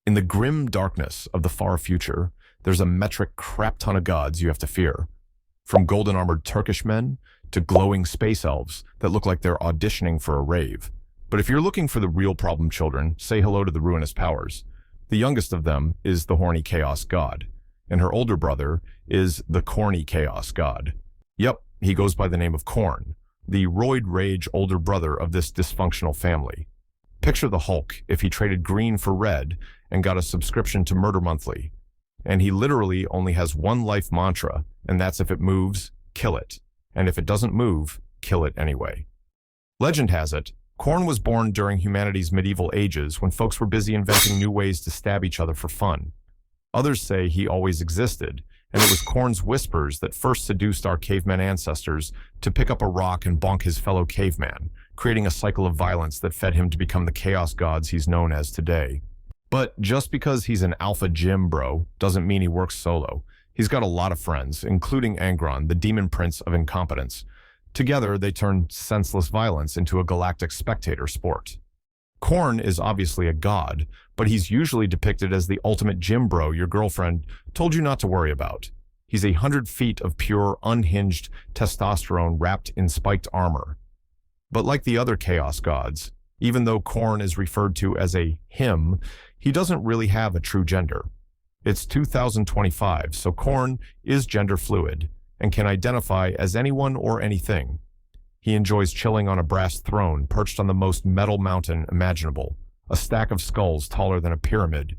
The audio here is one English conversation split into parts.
In the grim darkness of the far future, there's a metric crap ton of gods you have to fear. From golden-armored Turkish men to glowing space elves that look like they're auditioning for a rave. But if you're looking for the real problem children, say hello to the ruinous powers. The youngest of them is the horny chaos god, and her older brother is the corny chaos god. Yep, he goes by the name of Khorne, the roid rage older brother of this dysfunctional family. Picture the Hulk if he traded green for red and got a subscription to Murder Monthly. And he literally only has one life mantra, and that's if it moves, kill it. And if it doesn't move, kill it anyway. Legend has it, Khorne was born during humanity's medieval ages when folks were busy inventing new ways to stab each other for fun. Others say he always existed, and it was Khorne's whispers that first seduced our caveman ancestors to pick up a rock and bonk his fellow caveman, creating a cycle of violence that fed him to become the chaos gods he's known as today. But just because he's an alpha gym bro doesn't mean he works solo. He's got a lot of friends, including Angron, the demon prince of incompetence. Together, they turn senseless violence into a galactic spectator sport. Khorne is obviously a god, but he's usually depicted as the ultimate gym bro your girlfriend told you not to worry about. He's 100 feet of pure, unhinged testosterone wrapped in spiked armor. But like the other chaos gods, even though Khorne is referred to as a him, he doesn't really have a true gender. It's 2025, so Khorne is gender fluid and can identify as anyone or anything. He enjoys chilling on a brass throne perched on the most metal mountain imaginable, a stack of skulls taller than a pyramid.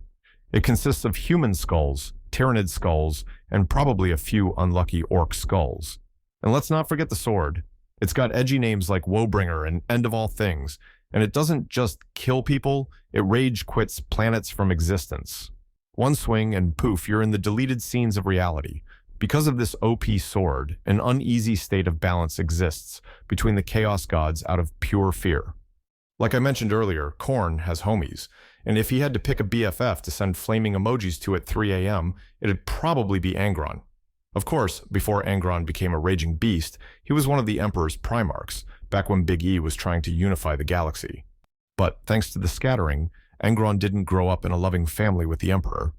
It consists of human skulls, Tyrannid skulls, and probably a few unlucky orc skulls. And let's not forget the sword. It's got edgy names like Woebringer and End of All Things, and it doesn't just kill people, it rage quits planets from existence. One swing and poof, you're in the deleted scenes of reality. Because of this OP sword, an uneasy state of balance exists between the chaos gods out of pure fear. Like I mentioned earlier, Khorne has homies, and if he had to pick a BFF to send flaming emojis to at 3 a.m., it'd probably be Angron. Of course, before Angron became a raging beast, he was one of the Emperor's primarchs, back when Big E was trying to unify the galaxy. But thanks to the scattering, Angron didn't grow up in a loving family with the Emperor.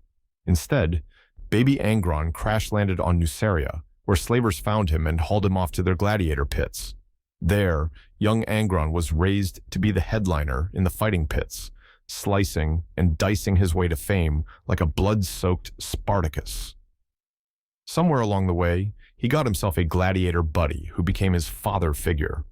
Instead, baby Angron crash-landed on Nuceria, where slavers found him and hauled him off to their gladiator pits. There, young Angron was raised to be the headliner in the fighting pits, slicing and dicing his way to fame like a blood-soaked Spartacus. Somewhere along the way, he got himself a gladiator buddy who became his father figure.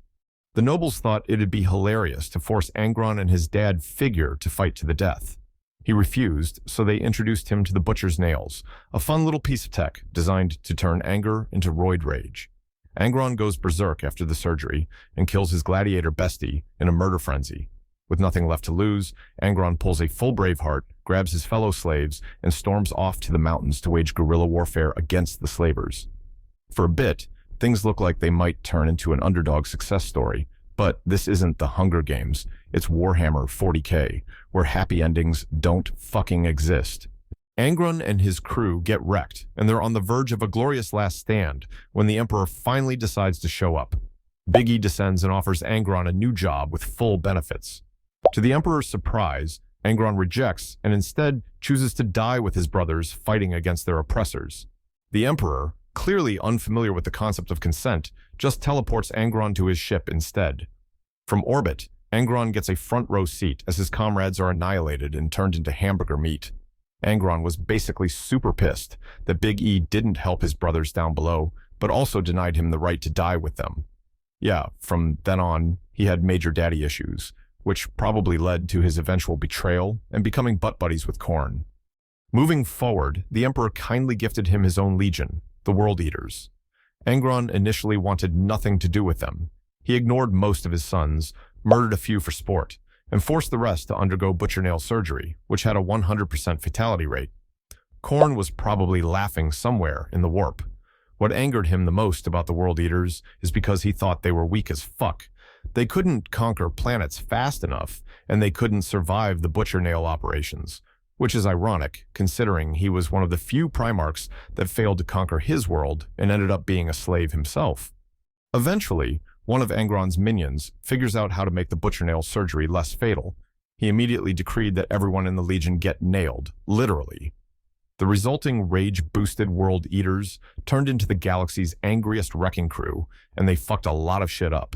The nobles thought it'd be hilarious to force Angron and his dad Figure to fight to the death. He refused, so they introduced him to the Butcher's Nails, a fun little piece of tech designed to turn anger into roid rage. Angron goes berserk after the surgery and kills his gladiator bestie in a murder frenzy. With nothing left to lose, Angron pulls a full Braveheart, grabs his fellow slaves, and storms off to the mountains to wage guerrilla warfare against the slavers. For a bit, things look like they might turn into an underdog success story, but this isn't the Hunger Games, it's Warhammer 40k, where happy endings don't fucking exist. Angron and his crew get wrecked, and they're on the verge of a glorious last stand when the Emperor finally decides to show up. Big E descends and offers Angron a new job with full benefits. To the Emperor's surprise, Angron rejects and instead chooses to die with his brothers fighting against their oppressors. The Emperor, clearly unfamiliar with the concept of consent, just teleports Angron to his ship instead. From orbit, Angron gets a front row seat as his comrades are annihilated and turned into hamburger meat. Angron was basically super pissed that Big E didn't help his brothers down below, but also denied him the right to die with them. Yeah, from then on, he had major daddy issues, which probably led to his eventual betrayal and becoming butt buddies with Khorne. Moving forward, the Emperor kindly gifted him his own legion, the World Eaters. Angron initially wanted nothing to do with them. He ignored most of his sons, murdered a few for sport, and forced the rest to undergo butcher nail surgery, which had a 100% fatality rate. Khorne was probably laughing somewhere in the warp. What angered him the most about the World Eaters is because he thought they were weak as fuck. They couldn't conquer planets fast enough, and they couldn't survive the butcher nail operations, which is ironic considering he was one of the few primarchs that failed to conquer his world and ended up being a slave himself. Eventually, one of Angron's minions figures out how to make the butcher nail surgery less fatal, He immediately decreed that everyone in the Legion get nailed, literally. The resulting rage-boosted World Eaters turned into the galaxy's angriest wrecking crew, and they fucked a lot of shit up.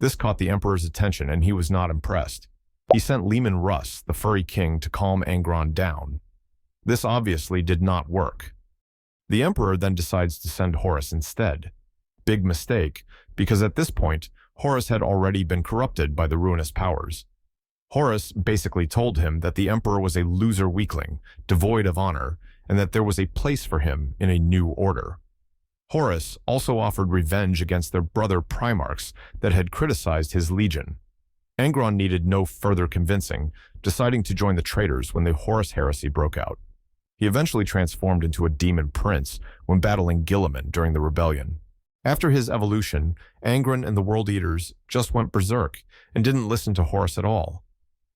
This caught the Emperor's attention, and he was not impressed. He sent Leman Russ, the Furry King, to calm Angron down. This obviously did not work. The Emperor then decides to send Horus instead. Big mistake, because at this point, Horus had already been corrupted by the ruinous powers. Horus basically told him that the Emperor was a loser weakling, devoid of honor, and that there was a place for him in a new order. Horus also offered revenge against their brother primarchs that had criticized his legion. Angron needed no further convincing, deciding to join the traitors when the Horus Heresy broke out. He eventually transformed into a demon prince when battling Guilliman during the rebellion. After his evolution, Angron and the World Eaters just went berserk and didn't listen to Horus at all.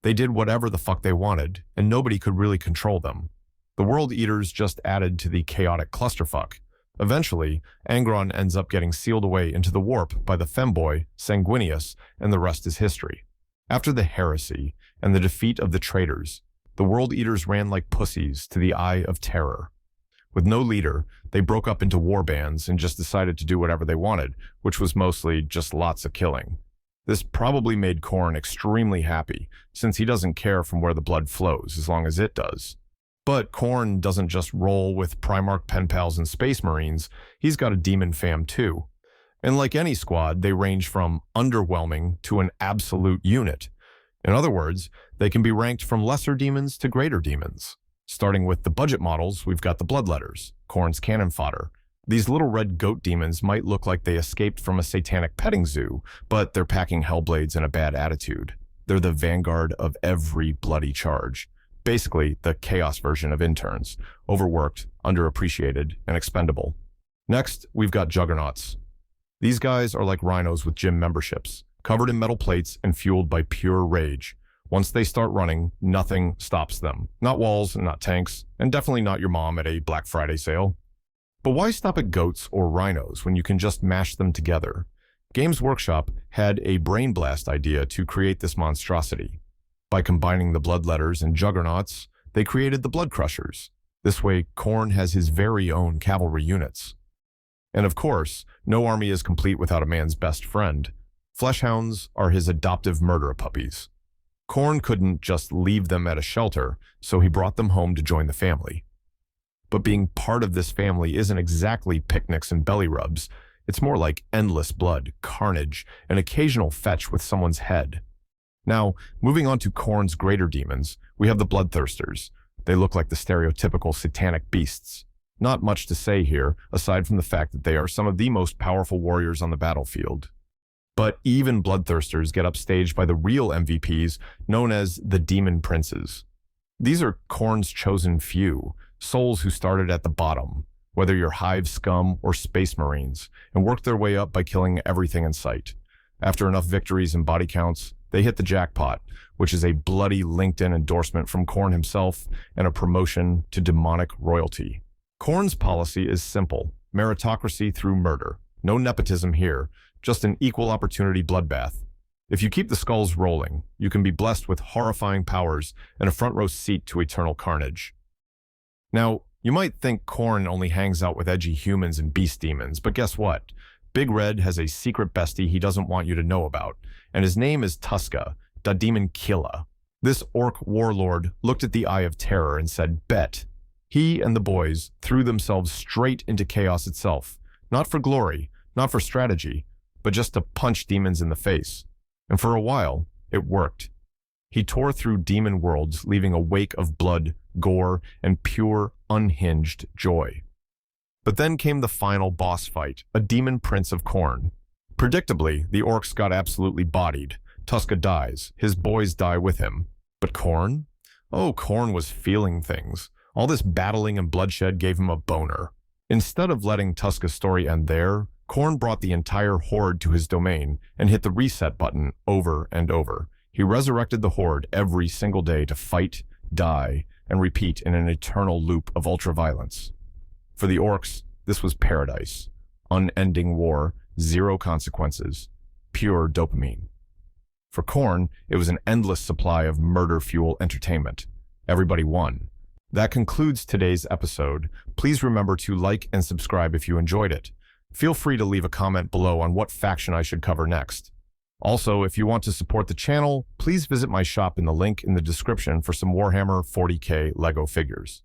They did whatever the fuck they wanted, and nobody could really control them. The World Eaters just added to the chaotic clusterfuck. Eventually, Angron ends up getting sealed away into the warp by the femboy, Sanguinius, and the rest is history. After the heresy and the defeat of the traitors, the World Eaters ran like pussies to the Eye of Terror. With no leader, they broke up into war bands and just decided to do whatever they wanted, which was mostly just lots of killing. This probably made Khorne extremely happy, since he doesn't care from where the blood flows as long as it does. But Khorne doesn't just roll with Primarch pen pals and Space Marines, he's got a demon fam too. And like any squad, they range from underwhelming to an absolute unit. In other words, they can be ranked from lesser demons to greater demons. Starting with the budget models, we've got the Bloodletters, Khorne's cannon fodder. These little red goat demons might look like they escaped from a satanic petting zoo, but they're packing hellblades and a bad attitude. They're the vanguard of every bloody charge. Basically, the chaos version of interns, overworked, underappreciated, and expendable. Next, we've got Juggernauts. These guys are like rhinos with gym memberships, covered in metal plates and fueled by pure rage. Once they start running, nothing stops them. Not walls, not tanks, and definitely not your mom at a Black Friday sale. But why stop at goats or rhinos when you can just mash them together? Games Workshop had a brain blast idea to create this monstrosity. By combining the Bloodletters and Juggernauts, they created the Blood Crushers. This way, Khorne has his very own cavalry units. And of course, no army is complete without a man's best friend. Fleshhounds are his adoptive murder puppies. Khorne couldn't just leave them at a shelter, so he brought them home to join the family. But being part of this family isn't exactly picnics and belly rubs. It's more like endless blood, carnage, and occasional fetch with someone's head. Now, moving on to Khorne's greater demons, we have the Bloodthirsters. They look like the stereotypical satanic beasts. Not much to say here, aside from the fact that they are some of the most powerful warriors on the battlefield. But even Bloodthirsters get upstaged by the real MVPs, known as the Demon Princes. These are Khorne's chosen few, souls who started at the bottom, whether you're Hive scum or Space Marines, and worked their way up by killing everything in sight. After enough victories and body counts, they hit the jackpot, which is a bloody LinkedIn endorsement from Khorne himself and a promotion to demonic royalty. Khorne's policy is simple: meritocracy through murder. No nepotism here, just an equal opportunity bloodbath. If you keep the skulls rolling, you can be blessed with horrifying powers and a front row seat to eternal carnage. Now, you might think Khorne only hangs out with edgy humans and beast demons, but guess what? Big Red has a secret bestie he doesn't want you to know about, and his name is Tuska, the demon Killa. This orc warlord looked at the Eye of Terror and said, bet. He and the boys threw themselves straight into chaos itself, not for glory, not for strategy, but just to punch demons in the face. And for a while, it worked. He tore through demon worlds, leaving a wake of blood, gore, and pure, unhinged joy. But then came the final boss fight, a demon prince of Khorne. Predictably, the orcs got absolutely bodied. Tuska dies. His boys die with him. But Khorne? Oh, Khorne was feeling things. All this battling and bloodshed gave him a boner. Instead of letting Tuska's story end there, Khorne brought the entire horde to his domain and hit the reset button over and over. He resurrected the horde every single day to fight, die, and repeat in an eternal loop of ultraviolence. For the orcs, this was paradise. Unending war, zero consequences, pure dopamine. For Khorne, it was an endless supply of murder-fuel entertainment. Everybody won. That concludes today's episode. Please remember to like and subscribe if you enjoyed it. Feel free to leave a comment below on what faction I should cover next. Also, if you want to support the channel, please visit my shop in the link in the description for some Warhammer 40k LEGO figures.